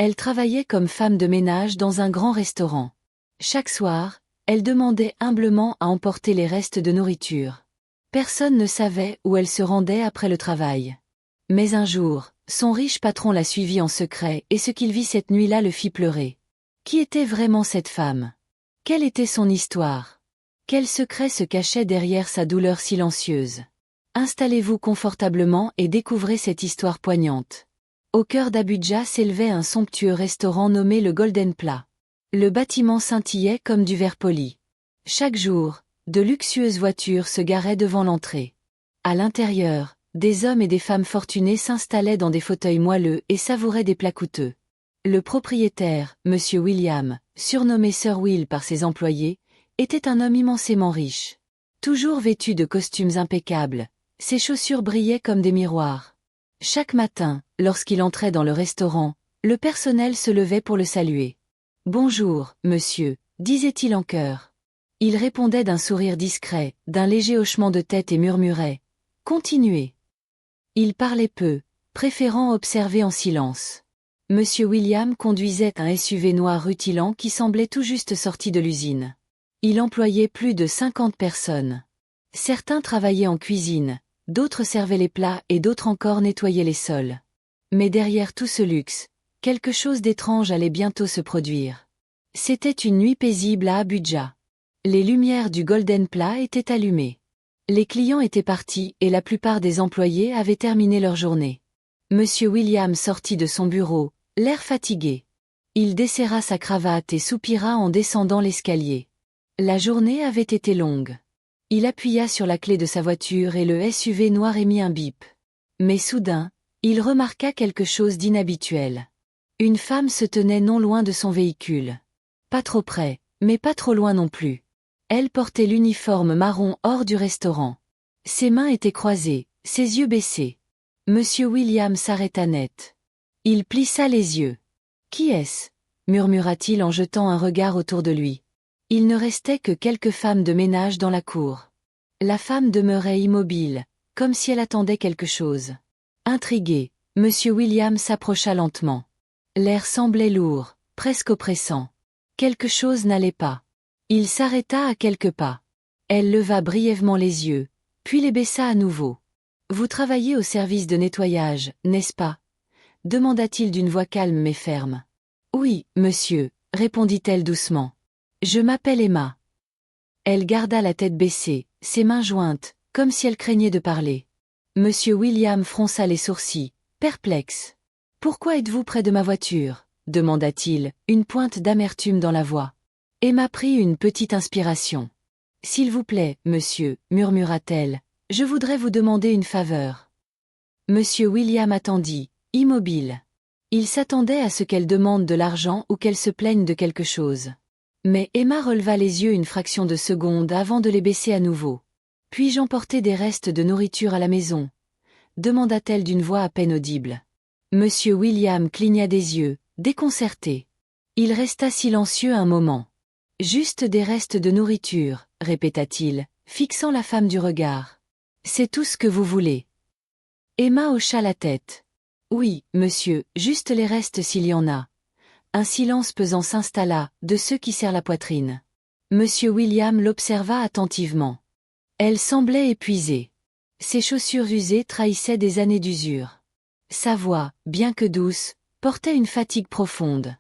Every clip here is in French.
Elle travaillait comme femme de ménage dans un grand restaurant. Chaque soir, elle demandait humblement à emporter les restes de nourriture. Personne ne savait où elle se rendait après le travail. Mais un jour, son riche patron la suivit en secret et ce qu'il vit cette nuit-là le fit pleurer. Qui était vraiment cette femme? Quelle était son histoire? Quel secret se cachait derrière sa douleur silencieuse? Installez-vous confortablement et découvrez cette histoire poignante. Au cœur d'Abuja s'élevait un somptueux restaurant nommé le Golden Plat. Le bâtiment scintillait comme du verre poli. Chaque jour, de luxueuses voitures se garaient devant l'entrée. À l'intérieur, des hommes et des femmes fortunés s'installaient dans des fauteuils moelleux et savouraient des plats coûteux. Le propriétaire, Monsieur William, surnommé Sir Will par ses employés, était un homme immensément riche. Toujours vêtu de costumes impeccables, ses chaussures brillaient comme des miroirs. Chaque matin, lorsqu'il entrait dans le restaurant, le personnel se levait pour le saluer. « Bonjour, monsieur », disait-il en chœur. Il répondait d'un sourire discret, d'un léger hochement de tête et murmurait « Continuez ». Il parlait peu, préférant observer en silence. Monsieur William conduisait un SUV noir rutilant qui semblait tout juste sorti de l'usine. Il employait plus de 50 personnes. Certains travaillaient en cuisine, d'autres servaient les plats et d'autres encore nettoyaient les sols. Mais derrière tout ce luxe, quelque chose d'étrange allait bientôt se produire. C'était une nuit paisible à Abuja. Les lumières du Golden Plat étaient allumées. Les clients étaient partis et la plupart des employés avaient terminé leur journée. Monsieur William sortit de son bureau, l'air fatigué. Il desserra sa cravate et soupira en descendant l'escalier. La journée avait été longue. Il appuya sur la clé de sa voiture et le SUV noir émit un bip. Mais soudain, il remarqua quelque chose d'inhabituel. Une femme se tenait non loin de son véhicule. Pas trop près, mais pas trop loin non plus. Elle portait l'uniforme marron hors du restaurant. Ses mains étaient croisées, ses yeux baissés. Monsieur William s'arrêta net. Il plissa les yeux. « Qui est-ce » murmura-t-il en jetant un regard autour de lui. Il ne restait que quelques femmes de ménage dans la cour. La femme demeurait immobile, comme si elle attendait quelque chose. Intrigué, Monsieur William s'approcha lentement. L'air semblait lourd, presque oppressant. Quelque chose n'allait pas. Il s'arrêta à quelques pas. Elle leva brièvement les yeux, puis les baissa à nouveau. « Vous travaillez au service de nettoyage, n'est-ce pas » demanda-t-il d'une voix calme mais ferme. « Oui, monsieur » répondit-elle doucement. « Je m'appelle Emma. » Elle garda la tête baissée, ses mains jointes, comme si elle craignait de parler. Monsieur William fronça les sourcils, perplexe. « Pourquoi êtes-vous près de ma voiture » demanda-t-il, une pointe d'amertume dans la voix. Emma prit une petite inspiration. « S'il vous plaît, monsieur » murmura-t-elle, « je voudrais vous demander une faveur. » Monsieur William attendit, immobile. Il s'attendait à ce qu'elle demande de l'argent ou qu'elle se plaigne de quelque chose. Mais Emma releva les yeux une fraction de seconde avant de les baisser à nouveau. « Puis-je emporter des restes de nourriture à la maison » demanda-t-elle d'une voix à peine audible. Monsieur William cligna des yeux, déconcerté. Il resta silencieux un moment. « Juste des restes de nourriture » répéta-t-il, fixant la femme du regard. « C'est tout ce que vous voulez. » Emma hocha la tête. « Oui, monsieur, juste les restes s'il y en a. » Un silence pesant s'installa, de ceux qui serrent la poitrine. Monsieur William l'observa attentivement. Elle semblait épuisée. Ses chaussures usées trahissaient des années d'usure. Sa voix, bien que douce, portait une fatigue profonde.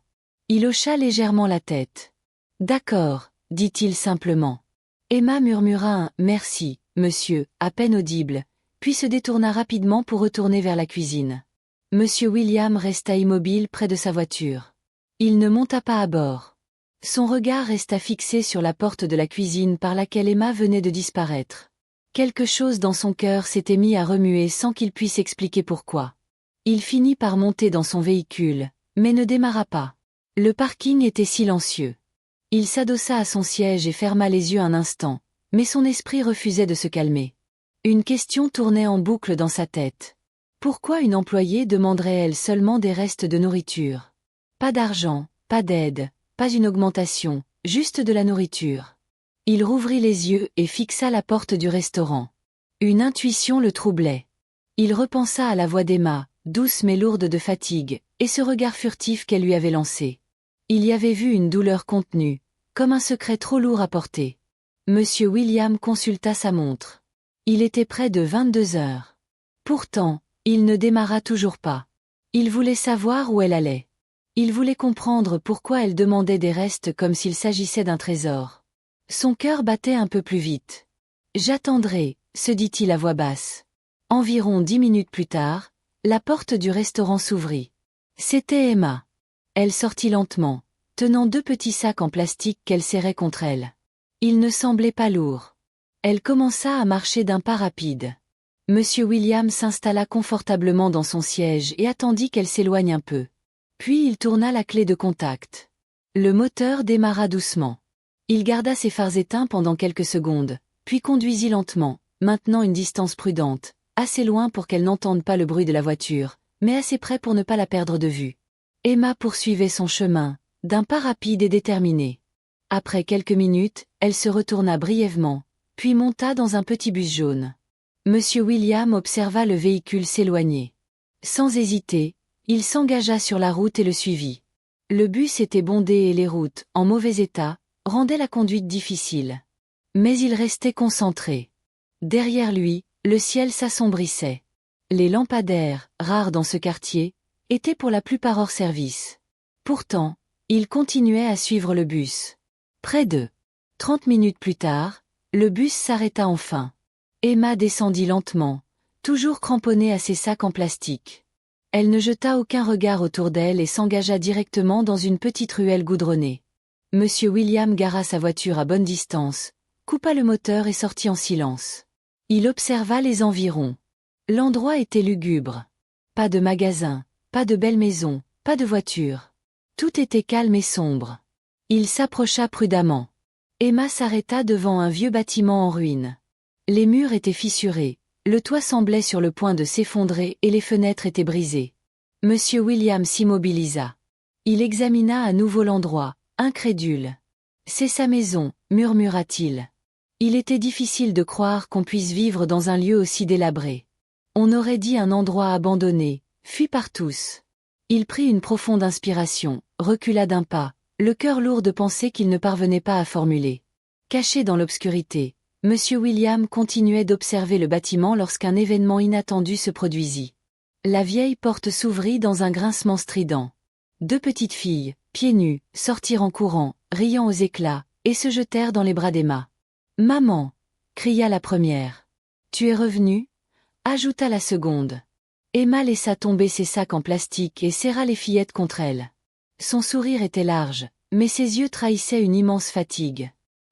Il hocha légèrement la tête. « D'accord » dit-il simplement. Emma murmura un « merci, monsieur » à peine audible, puis se détourna rapidement pour retourner vers la cuisine. Monsieur William resta immobile près de sa voiture. Il ne monta pas à bord. Son regard resta fixé sur la porte de la cuisine par laquelle Emma venait de disparaître. Quelque chose dans son cœur s'était mis à remuer sans qu'il puisse expliquer pourquoi. Il finit par monter dans son véhicule, mais ne démarra pas. Le parking était silencieux. Il s'adossa à son siège et ferma les yeux un instant, mais son esprit refusait de se calmer. Une question tournait en boucle dans sa tête. Pourquoi une employée demanderait-elle seulement des restes de nourriture ? Pas d'argent, pas d'aide, pas une augmentation, juste de la nourriture. Il rouvrit les yeux et fixa la porte du restaurant. Une intuition le troublait. Il repensa à la voix d'Emma, douce mais lourde de fatigue, et ce regard furtif qu'elle lui avait lancé. Il y avait vu une douleur contenue, comme un secret trop lourd à porter. Monsieur William consulta sa montre. Il était près de 22 heures. Pourtant, il ne démarra toujours pas. Il voulait savoir où elle allait. Il voulait comprendre pourquoi elle demandait des restes comme s'il s'agissait d'un trésor. Son cœur battait un peu plus vite. « J'attendrai », se dit-il à voix basse. Environ 10 minutes plus tard, la porte du restaurant s'ouvrit. C'était Emma. Elle sortit lentement, tenant 2 petits sacs en plastique qu'elle serrait contre elle. Ils ne semblaient pas lourds. Elle commença à marcher d'un pas rapide. Monsieur William s'installa confortablement dans son siège et attendit qu'elle s'éloigne un peu. Puis il tourna la clé de contact. Le moteur démarra doucement. Il garda ses phares éteints pendant quelques secondes, puis conduisit lentement, maintenant une distance prudente, assez loin pour qu'elle n'entende pas le bruit de la voiture, mais assez près pour ne pas la perdre de vue. Emma poursuivait son chemin, d'un pas rapide et déterminé. Après quelques minutes, elle se retourna brièvement, puis monta dans un petit bus jaune. Monsieur William observa le véhicule s'éloigner. Sans hésiter, il s'engagea sur la route et le suivit. Le bus était bondé et les routes, en mauvais état, rendaient la conduite difficile. Mais il restait concentré. Derrière lui, le ciel s'assombrissait. Les lampadaires, rares dans ce quartier, étaient pour la plupart hors service. Pourtant, il continuait à suivre le bus. Près de 30 minutes plus tard, le bus s'arrêta enfin. Emma descendit lentement, toujours cramponnée à ses sacs en plastique. Elle ne jeta aucun regard autour d'elle et s'engagea directement dans une petite ruelle goudronnée. Monsieur William gara sa voiture à bonne distance, coupa le moteur et sortit en silence. Il observa les environs. L'endroit était lugubre. Pas de magasin, pas de belle maison, pas de voiture. Tout était calme et sombre. Il s'approcha prudemment. Emma s'arrêta devant un vieux bâtiment en ruine. Les murs étaient fissurés, le toit semblait sur le point de s'effondrer et les fenêtres étaient brisées. Monsieur William s'immobilisa. Il examina à nouveau l'endroit, incrédule. « C'est sa maison », murmura-t-il. Il était difficile de croire qu'on puisse vivre dans un lieu aussi délabré. On aurait dit un endroit abandonné, fui par tous. Il prit une profonde inspiration, recula d'un pas, le cœur lourd de pensées qu'il ne parvenait pas à formuler. Caché dans l'obscurité, Monsieur William continuait d'observer le bâtiment lorsqu'un événement inattendu se produisit. La vieille porte s'ouvrit dans un grincement strident. 2 petites filles, pieds nus, sortirent en courant, riant aux éclats, et se jetèrent dans les bras d'Emma. « Maman !» cria la première. « Tu es revenue ?» ajouta la seconde. Emma laissa tomber ses sacs en plastique et serra les fillettes contre elle. Son sourire était large, mais ses yeux trahissaient une immense fatigue.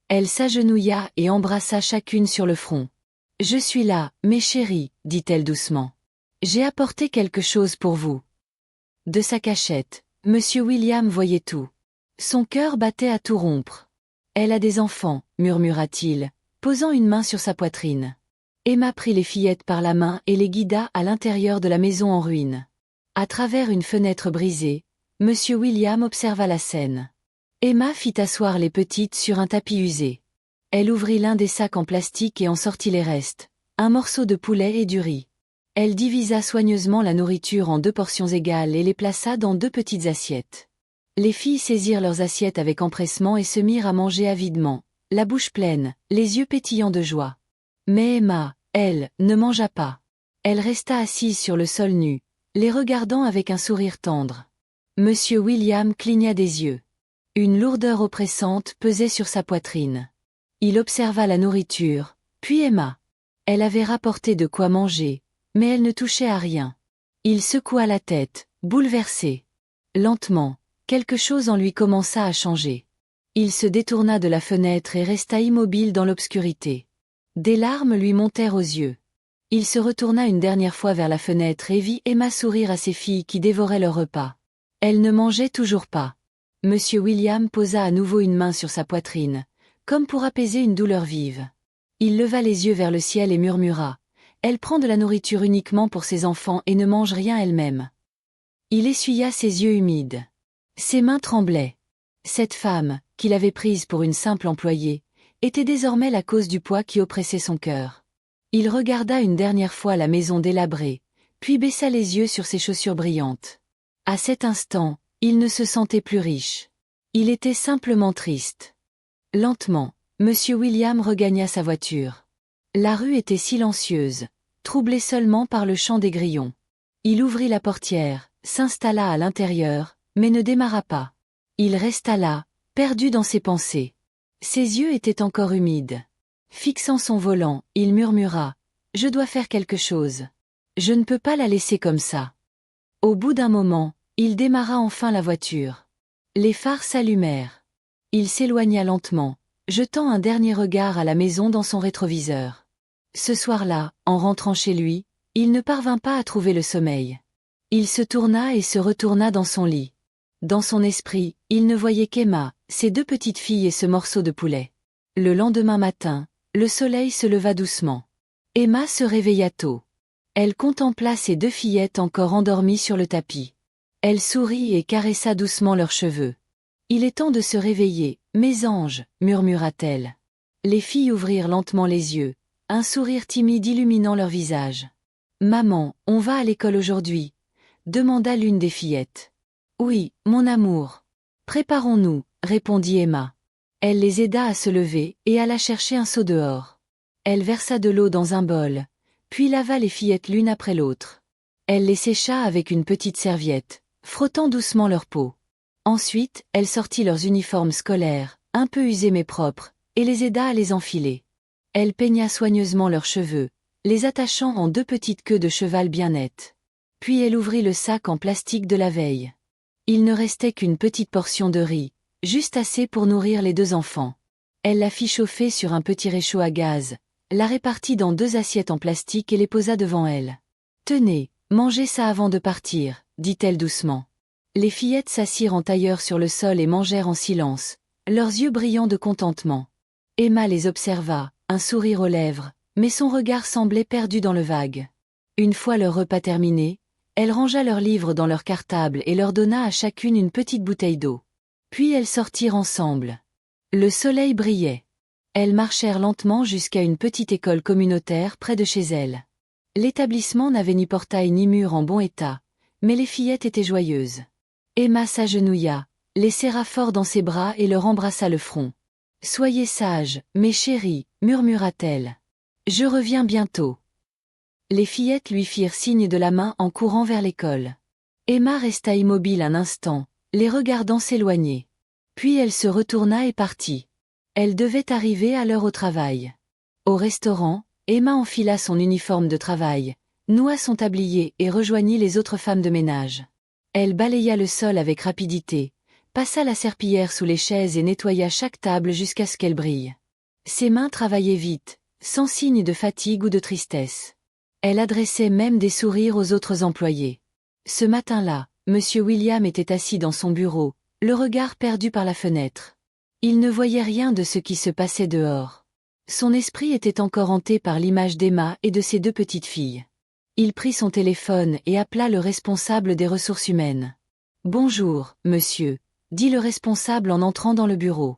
Elle s'agenouilla et embrassa chacune sur le front. « Je suis là, mes chéries, » dit-elle doucement. « J'ai apporté quelque chose pour vous. » De sa cachette, Monsieur William voyait tout. Son cœur battait à tout rompre. « Elle a des enfants, » murmura-t-il, posant une main sur sa poitrine. Emma prit les fillettes par la main et les guida à l'intérieur de la maison en ruine. À travers une fenêtre brisée, Monsieur William observa la scène. Emma fit asseoir les petites sur un tapis usé. Elle ouvrit l'un des sacs en plastique et en sortit les restes, un morceau de poulet et du riz. Elle divisa soigneusement la nourriture en 2 portions égales et les plaça dans 2 petites assiettes. Les filles saisirent leurs assiettes avec empressement et se mirent à manger avidement, la bouche pleine, les yeux pétillants de joie. Mais Emma, elle, ne mangea pas. Elle resta assise sur le sol nu, les regardant avec un sourire tendre. Monsieur William cligna des yeux. Une lourdeur oppressante pesait sur sa poitrine. Il observa la nourriture, puis Emma. Elle avait rapporté de quoi manger, mais elle ne touchait à rien. Il secoua la tête, bouleversé. Lentement, quelque chose en lui commença à changer. Il se détourna de la fenêtre et resta immobile dans l'obscurité. Des larmes lui montèrent aux yeux. Il se retourna une dernière fois vers la fenêtre et vit Emma sourire à ses filles qui dévoraient leur repas. Elle ne mangeait toujours pas. Monsieur William posa à nouveau une main sur sa poitrine, comme pour apaiser une douleur vive. Il leva les yeux vers le ciel et murmura « Elle prend de la nourriture uniquement pour ses enfants et ne mange rien elle-même. » Il essuya ses yeux humides. Ses mains tremblaient. Cette femme, qu'il avait prise pour une simple employée, était désormais la cause du poids qui oppressait son cœur. Il regarda une dernière fois la maison délabrée, puis baissa les yeux sur ses chaussures brillantes. À cet instant, il ne se sentait plus riche. Il était simplement triste. Lentement, Monsieur William regagna sa voiture. La rue était silencieuse, troublée seulement par le chant des grillons. Il ouvrit la portière, s'installa à l'intérieur, mais ne démarra pas. Il resta là, perdu dans ses pensées. Ses yeux étaient encore humides. Fixant son volant, il murmura « Je dois faire quelque chose. Je ne peux pas la laisser comme ça. » Au bout d'un moment, il démarra enfin la voiture. Les phares s'allumèrent. Il s'éloigna lentement, jetant un dernier regard à la maison dans son rétroviseur. Ce soir-là, en rentrant chez lui, il ne parvint pas à trouver le sommeil. Il se tourna et se retourna dans son lit. Dans son esprit, il ne voyait qu'Emma, ses 2 petites filles et ce morceau de poulet. Le lendemain matin, le soleil se leva doucement. Emma se réveilla tôt. Elle contempla ses 2 fillettes encore endormies sur le tapis. Elle sourit et caressa doucement leurs cheveux. « Il est temps de se réveiller, mes anges, » murmura-t-elle. Les filles ouvrirent lentement les yeux, un sourire timide illuminant leur visage. « Maman, on va à l'école aujourd'hui ?» demanda l'une des fillettes. « Oui, mon amour. Préparons-nous, » répondit Emma. Elle les aida à se lever et alla chercher un seau dehors. Elle versa de l'eau dans un bol, puis lava les fillettes l'une après l'autre. Elle les sécha avec une petite serviette, frottant doucement leur peau. Ensuite, elle sortit leurs uniformes scolaires, un peu usés mais propres, et les aida à les enfiler. Elle peigna soigneusement leurs cheveux, les attachant en 2 petites queues de cheval bien nettes. Puis elle ouvrit le sac en plastique de la veille. Il ne restait qu'une petite portion de riz, juste assez pour nourrir les 2 enfants. Elle la fit chauffer sur un petit réchaud à gaz, la répartit dans 2 assiettes en plastique et les posa devant elle. « Tenez, mangez ça avant de partir, » dit-elle doucement. Les fillettes s'assirent en tailleur sur le sol et mangèrent en silence, leurs yeux brillants de contentement. Emma les observa, un sourire aux lèvres, mais son regard semblait perdu dans le vague. Une fois leur repas terminé, elle rangea leurs livres dans leur cartable et leur donna à chacune une petite bouteille d'eau. Puis elles sortirent ensemble. Le soleil brillait. Elles marchèrent lentement jusqu'à une petite école communautaire près de chez elles. L'établissement n'avait ni portail ni mur en bon état, mais les fillettes étaient joyeuses. Emma s'agenouilla, les serra fort dans ses bras et leur embrassa le front. « Soyez sages, mes chéris, » murmura-t-elle. « Je reviens bientôt. » Les fillettes lui firent signe de la main en courant vers l'école. Emma resta immobile un instant, les regardant s'éloigner. Puis elle se retourna et partit. Elle devait arriver à l'heure au travail. Au restaurant, Emma enfila son uniforme de travail, noua son tablier et rejoignit les autres femmes de ménage. Elle balaya le sol avec rapidité, passa la serpillière sous les chaises et nettoya chaque table jusqu'à ce qu'elle brille. Ses mains travaillaient vite, sans signe de fatigue ou de tristesse. Elle adressait même des sourires aux autres employés. Ce matin-là, Monsieur William était assis dans son bureau, le regard perdu par la fenêtre. Il ne voyait rien de ce qui se passait dehors. Son esprit était encore hanté par l'image d'Emma et de ses 2 petites filles. Il prit son téléphone et appela le responsable des ressources humaines. « Bonjour, monsieur », dit le responsable en entrant dans le bureau.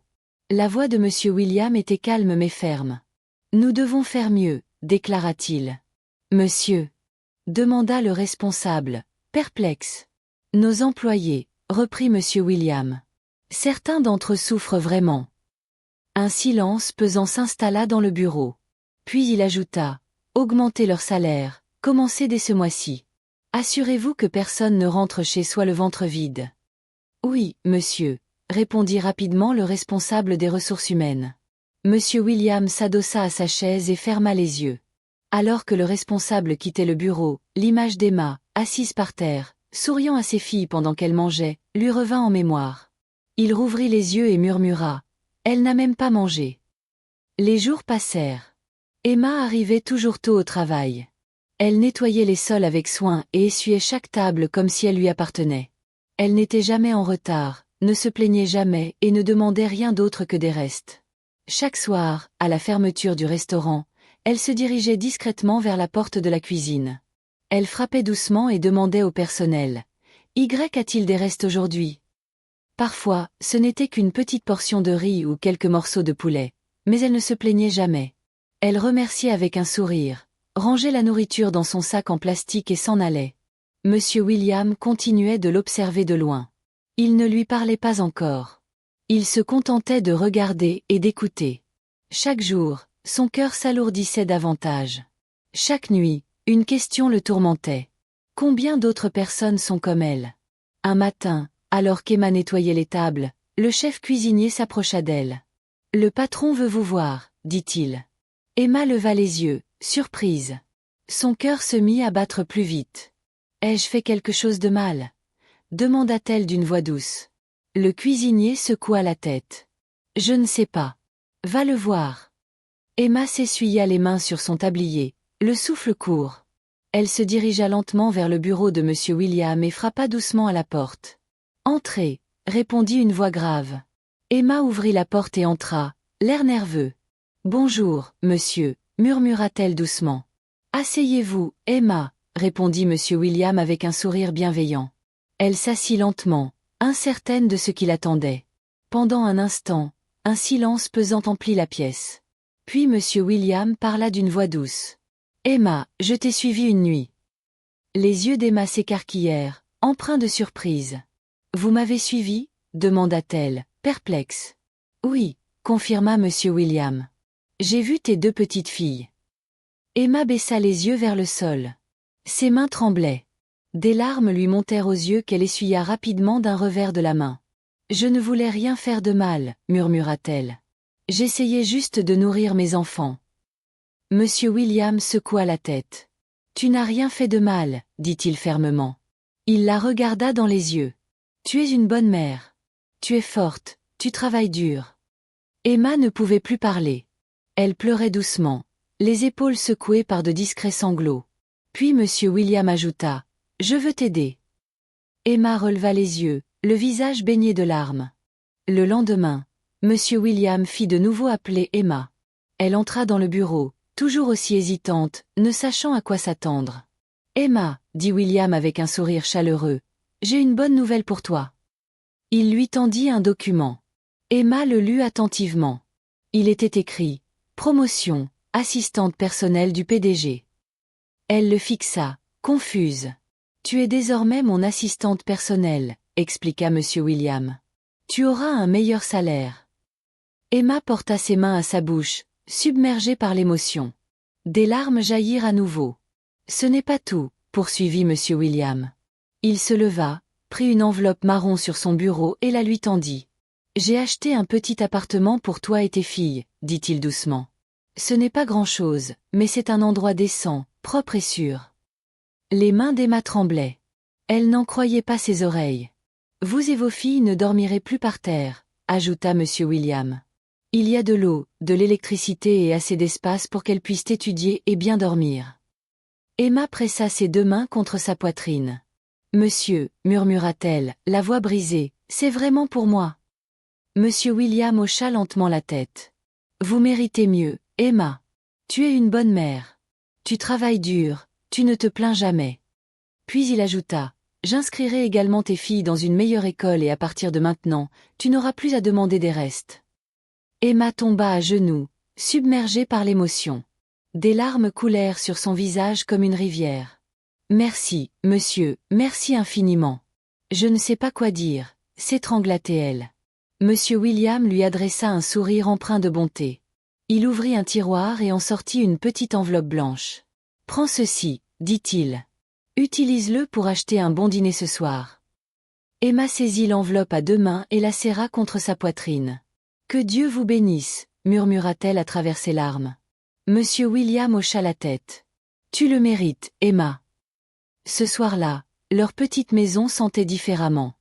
La voix de Monsieur William était calme mais ferme. « Nous devons faire mieux », déclara-t-il. « Monsieur ?» demanda le responsable, perplexe. « Nos employés, » reprit Monsieur William. « Certains d'entre eux souffrent vraiment. » Un silence pesant s'installa dans le bureau. Puis il ajouta, « Augmentez leur salaire, commencez dès ce mois-ci. Assurez-vous que personne ne rentre chez soi le ventre vide. » « Oui, monsieur », répondit rapidement le responsable des ressources humaines. Monsieur William s'adossa à sa chaise et ferma les yeux. Alors que le responsable quittait le bureau, l'image d'Emma, assise par terre, souriant à ses filles pendant qu'elles mangeaient, lui revint en mémoire. Il rouvrit les yeux et murmura « Elle n'a même pas mangé. » Les jours passèrent. Emma arrivait toujours tôt au travail. Elle nettoyait les sols avec soin et essuyait chaque table comme si elle lui appartenait. Elle n'était jamais en retard, ne se plaignait jamais et ne demandait rien d'autre que des restes. Chaque soir, à la fermeture du restaurant, elle se dirigeait discrètement vers la porte de la cuisine. Elle frappait doucement et demandait au personnel « Y a-t-il des restes aujourd'hui ?» Parfois, ce n'était qu'une petite portion de riz ou quelques morceaux de poulet, mais elle ne se plaignait jamais. Elle remerciait avec un sourire, rangeait la nourriture dans son sac en plastique et s'en allait. Monsieur William continuait de l'observer de loin. Il ne lui parlait pas encore. Il se contentait de regarder et d'écouter. Chaque jour, son cœur s'alourdissait davantage. Chaque nuit, une question le tourmentait. Combien d'autres personnes sont comme elle? Un matin, alors qu'Emma nettoyait les tables, le chef cuisinier s'approcha d'elle. « Le patron veut vous voir, dit-il. » Emma leva les yeux, surprise. Son cœur se mit à battre plus vite. « Ai-je fait quelque chose de mal ?» demanda-t-elle d'une voix douce. Le cuisinier secoua la tête. « Je ne sais pas. Va le voir. » Emma s'essuya les mains sur son tablier, le souffle court. Elle se dirigea lentement vers le bureau de Monsieur William et frappa doucement à la porte. « Entrez !» répondit une voix grave. Emma ouvrit la porte et entra, l'air nerveux. « Bonjour, monsieur » murmura-t-elle doucement. « Asseyez-vous, Emma » répondit Monsieur William avec un sourire bienveillant. Elle s'assit lentement, incertaine de ce qui l'attendait. Pendant un instant, un silence pesant emplit la pièce. Puis Monsieur William parla d'une voix douce. « Emma, je t'ai suivie une nuit. » Les yeux d'Emma s'écarquillèrent, empreints de surprise. « Vous m'avez suivie » demanda-t-elle, perplexe. « Oui » confirma Monsieur William. « J'ai vu tes deux petites filles. » Emma baissa les yeux vers le sol. Ses mains tremblaient. Des larmes lui montèrent aux yeux qu'elle essuya rapidement d'un revers de la main. « Je ne voulais rien faire de mal » murmura-t-elle. « J'essayais juste de nourrir mes enfants. » Monsieur William secoua la tête. « Tu n'as rien fait de mal » dit-il fermement. Il la regarda dans les yeux. « Tu es une bonne mère. Tu es forte, tu travailles dur. » Emma ne pouvait plus parler. Elle pleurait doucement, les épaules secouées par de discrets sanglots. Puis Monsieur William ajouta « Je veux t'aider. » Emma releva les yeux, le visage baigné de larmes. Le lendemain, Monsieur William fit de nouveau appeler Emma. Elle entra dans le bureau, toujours aussi hésitante, ne sachant à quoi s'attendre. « Emma, » dit William avec un sourire chaleureux, « j'ai une bonne nouvelle pour toi. » Il lui tendit un document. Emma le lut attentivement. Il était écrit « Promotion, assistante personnelle du PDG ». Elle le fixa, confuse. « Tu es désormais mon assistante personnelle », expliqua Monsieur William. « Tu auras un meilleur salaire. » Emma porta ses mains à sa bouche, submergée par l'émotion. Des larmes jaillirent à nouveau. « Ce n'est pas tout », poursuivit Monsieur William. Il se leva, prit une enveloppe marron sur son bureau et la lui tendit. « J'ai acheté un petit appartement pour toi et tes filles », dit-il doucement. « Ce n'est pas grand-chose, mais c'est un endroit décent, propre et sûr. » Les mains d'Emma tremblaient. Elle n'en croyait pas ses oreilles. « Vous et vos filles ne dormirez plus par terre », ajouta Monsieur William. « Il y a de l'eau, de l'électricité et assez d'espace pour qu'elles puissent étudier et bien dormir. » Emma pressa ses deux mains contre sa poitrine. « Monsieur » murmura-t-elle, la voix brisée, « c'est vraiment pour moi. » Monsieur William hocha lentement la tête. « Vous méritez mieux, Emma. Tu es une bonne mère. Tu travailles dur, tu ne te plains jamais. » Puis il ajouta, « J'inscrirai également tes filles dans une meilleure école et à partir de maintenant, tu n'auras plus à demander des restes. » Emma tomba à genoux, submergée par l'émotion. Des larmes coulèrent sur son visage comme une rivière. « Merci, monsieur, merci infiniment. Je ne sais pas quoi dire, » s'étrangla-t-elle. Monsieur William lui adressa un sourire empreint de bonté. Il ouvrit un tiroir et en sortit une petite enveloppe blanche. « Prends ceci, » dit-il. « Utilise-le pour acheter un bon dîner ce soir. » Emma saisit l'enveloppe à deux mains et la serra contre sa poitrine. « Que Dieu vous bénisse » murmura-t-elle à travers ses larmes. Monsieur William hocha la tête. « Tu le mérites, Emma. » Ce soir-là, leur petite maison sentait différemment.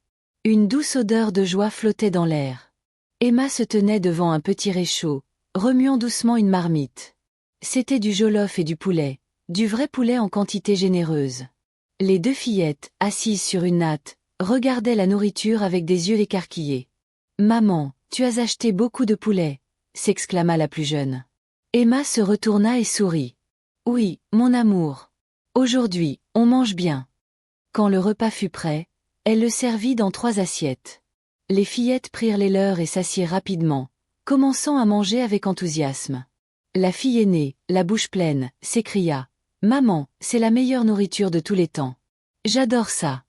Une douce odeur de joie flottait dans l'air. Emma se tenait devant un petit réchaud, remuant doucement une marmite. C'était du jollof et du poulet, du vrai poulet en quantité généreuse. Les deux fillettes, assises sur une natte, regardaient la nourriture avec des yeux écarquillés. « Maman, tu as acheté beaucoup de poulet » s'exclama la plus jeune. Emma se retourna et sourit. « Oui, mon amour. Aujourd'hui, on mange bien. » Quand le repas fut prêt, elle le servit dans 3 assiettes. Les fillettes prirent les leurs et s'assirent rapidement, commençant à manger avec enthousiasme. La fille aînée, la bouche pleine, s'écria Maman, c'est la meilleure nourriture de tous les temps. J'adore ça.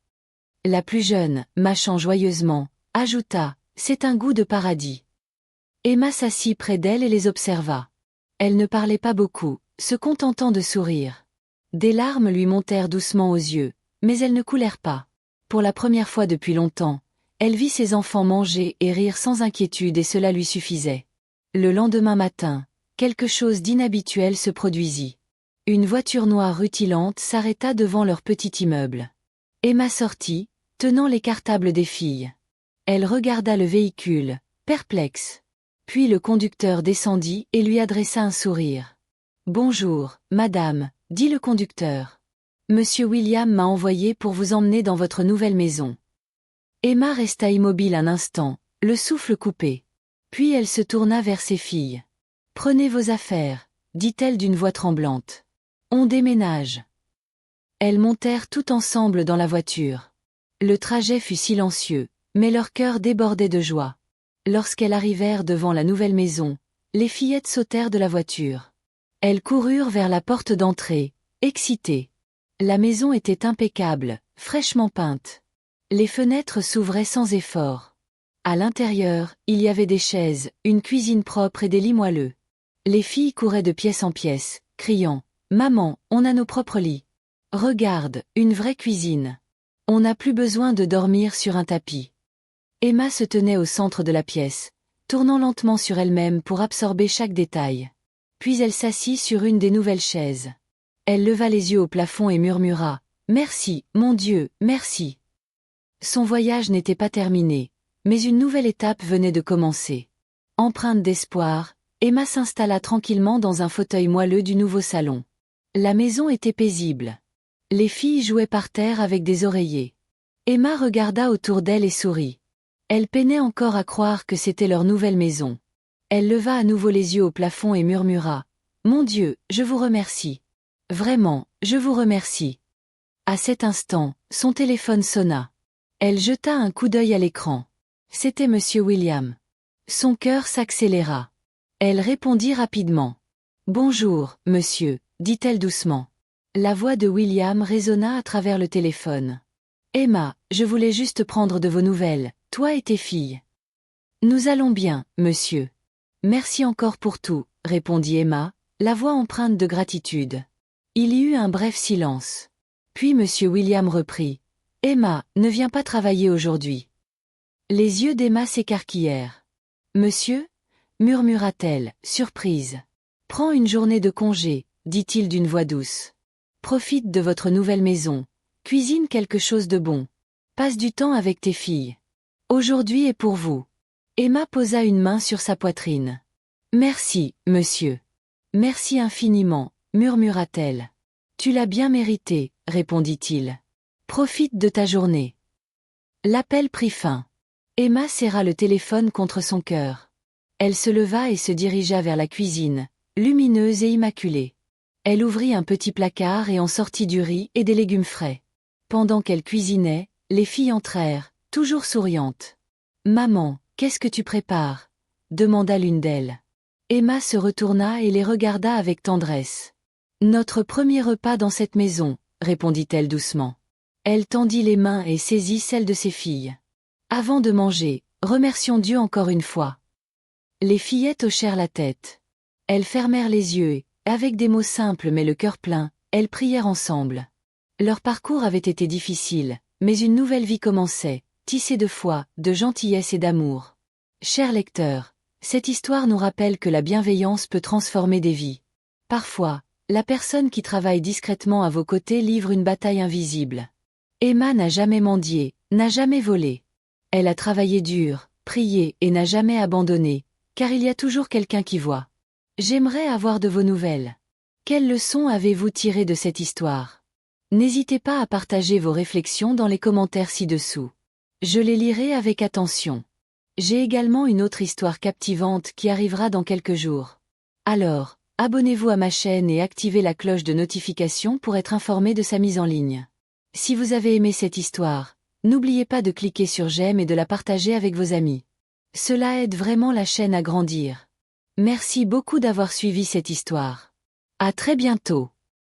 La plus jeune, mâchant joyeusement, ajouta, c'est un goût de paradis. Emma s'assit près d'elle et les observa. Elle ne parlait pas beaucoup, se contentant de sourire. Des larmes lui montèrent doucement aux yeux, mais elles ne coulèrent pas. Pour la première fois depuis longtemps, elle vit ses enfants manger et rire sans inquiétude et cela lui suffisait. Le lendemain matin, quelque chose d'inhabituel se produisit. Une voiture noire rutilante s'arrêta devant leur petit immeuble. Emma sortit, tenant les cartables des filles. Elle regarda le véhicule, perplexe. Puis le conducteur descendit et lui adressa un sourire. « Bonjour, madame », dit le conducteur. « Monsieur William m'a envoyé pour vous emmener dans votre nouvelle maison. » Emma resta immobile un instant, le souffle coupé. Puis elle se tourna vers ses filles. « Prenez vos affaires, » dit-elle d'une voix tremblante. « On déménage. » Elles montèrent tout ensemble dans la voiture. Le trajet fut silencieux, mais leur cœur débordait de joie. Lorsqu'elles arrivèrent devant la nouvelle maison, les fillettes sautèrent de la voiture. Elles coururent vers la porte d'entrée, excitées. La maison était impeccable, fraîchement peinte. Les fenêtres s'ouvraient sans effort. À l'intérieur, il y avait des chaises, une cuisine propre et des lits moelleux. Les filles couraient de pièce en pièce, criant « Maman, on a nos propres lits. Regarde, une vraie cuisine. On n'a plus besoin de dormir sur un tapis. » Emma se tenait au centre de la pièce, tournant lentement sur elle-même pour absorber chaque détail. Puis elle s'assit sur une des nouvelles chaises. Elle leva les yeux au plafond et murmura « Merci, mon Dieu, merci !» Son voyage n'était pas terminé, mais une nouvelle étape venait de commencer. Empreinte d'espoir, Emma s'installa tranquillement dans un fauteuil moelleux du nouveau salon. La maison était paisible. Les filles jouaient par terre avec des oreillers. Emma regarda autour d'elle et sourit. Elle peinait encore à croire que c'était leur nouvelle maison. Elle leva à nouveau les yeux au plafond et murmura « Mon Dieu, je vous remercie. Vraiment, je vous remercie. » À cet instant, son téléphone sonna. Elle jeta un coup d'œil à l'écran. C'était Monsieur William. Son cœur s'accéléra. Elle répondit rapidement. « Bonjour, monsieur », dit-elle doucement. La voix de William résonna à travers le téléphone. « Emma, je voulais juste prendre de vos nouvelles, toi et tes filles. »« Nous allons bien, monsieur. »« Merci encore pour tout, » répondit Emma, la voix empreinte de gratitude. Il y eut un bref silence. Puis monsieur William reprit. « Emma, ne viens pas travailler aujourd'hui. » Les yeux d'Emma s'écarquillèrent. « Monsieur ?» murmura-t-elle, surprise. « Prends une journée de congé, » dit-il d'une voix douce. « Profite de votre nouvelle maison. Cuisine quelque chose de bon. Passe du temps avec tes filles. Aujourd'hui est pour vous. » Emma posa une main sur sa poitrine. « Merci, monsieur. Merci infiniment, » murmura-t-elle. « Tu l'as bien mérité, » répondit-il. « Profite de ta journée. » L'appel prit fin. Emma serra le téléphone contre son cœur. Elle se leva et se dirigea vers la cuisine, lumineuse et immaculée. Elle ouvrit un petit placard et en sortit du riz et des légumes frais. Pendant qu'elle cuisinait, les filles entrèrent, toujours souriantes. « Maman, qu'est-ce que tu prépares ?» demanda l'une d'elles. Emma se retourna et les regarda avec tendresse. « Notre premier repas dans cette maison, » répondit-elle doucement. Elle tendit les mains et saisit celles de ses filles. « Avant de manger, remercions Dieu encore une fois. » Les fillettes hochèrent la tête. Elles fermèrent les yeux et, avec des mots simples mais le cœur plein, elles prièrent ensemble. Leur parcours avait été difficile, mais une nouvelle vie commençait, tissée de foi, de gentillesse et d'amour. Chers lecteurs, cette histoire nous rappelle que la bienveillance peut transformer des vies. Parfois, la personne qui travaille discrètement à vos côtés livre une bataille invisible. Emma n'a jamais mendié, n'a jamais volé. Elle a travaillé dur, prié et n'a jamais abandonné, car il y a toujours quelqu'un qui voit. J'aimerais avoir de vos nouvelles. Quelles leçons avez-vous tirées de cette histoire? N'hésitez pas à partager vos réflexions dans les commentaires ci-dessous. Je les lirai avec attention. J'ai également une autre histoire captivante qui arrivera dans quelques jours. Alors, abonnez-vous à ma chaîne et activez la cloche de notification pour être informé de sa mise en ligne. Si vous avez aimé cette histoire, n'oubliez pas de cliquer sur j'aime et de la partager avec vos amis. Cela aide vraiment la chaîne à grandir. Merci beaucoup d'avoir suivi cette histoire. À très bientôt.